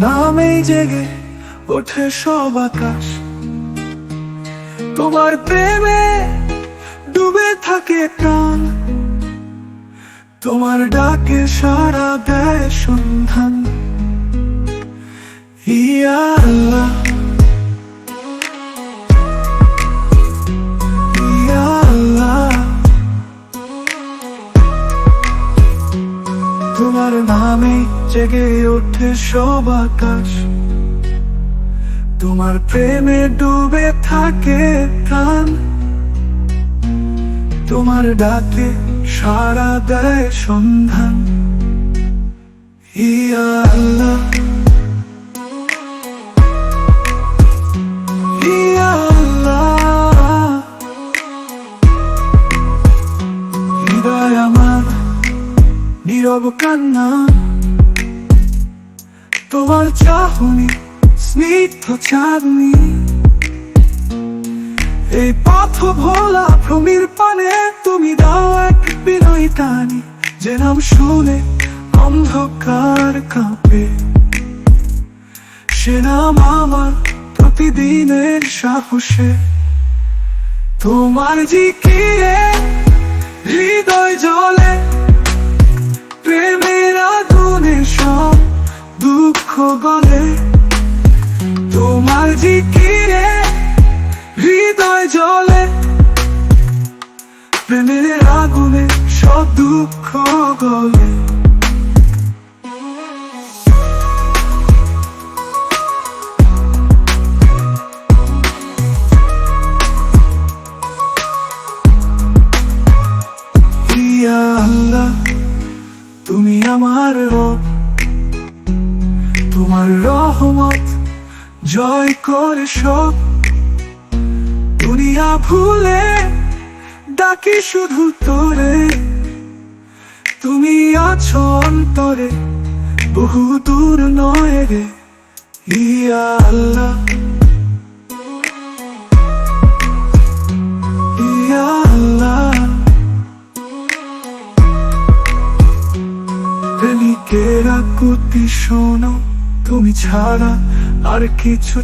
নামেই জেগে ওঠে সব আকাশ, তোমার প্রেমে ডুবে থাকে প্রাণ, তোমার ডাকে সাড়া দেয় সন্ধান। ইয়া আল্লাহ, ইয়া আল্লাহ, তোমার নামে জেগে ওঠে সব আকাশ, তোমার প্রেমে ডুবে থাকে প্রাণ, তোমার ডাকে সাড়া দেয় সন্ধান। ইয়া আল্লাহ, ইয়া আল্লাহ, হৃদয় আমার নীরব কান্না, তোমার চাহনি স্নিগ্ধ চাঁদনি, এই পথ ভোলা ভূমির পানে তুমি দাও এক বিনয়ী টানি, যে নাম শুনে অন্ধকার কাঁপে, সে নাম আমার প্রতিদিনের সাহসে। তোমার জিকিরে হৃদয় জ্বলে, প্রেমের আগুনে সব দুঃখ গলে, তোমার জিকিরে হৃদয় জ্বলে, প্রেমের আগুনে সব দুঃখ গলে। ইয়া আল্লাহ, তুমি আমার রব, তোমার রহমত জয় করে সব, দুনিয়া ভুলে ডাকি শুধু তোরে, তুমি আছো অন্তরে বহু দূর নয় রে। ইয়া আল্লাহ, ইয়া আল্লাহ, প্রেমিকের আকুতি শোনো, তুমি ছাড়া আর কিছু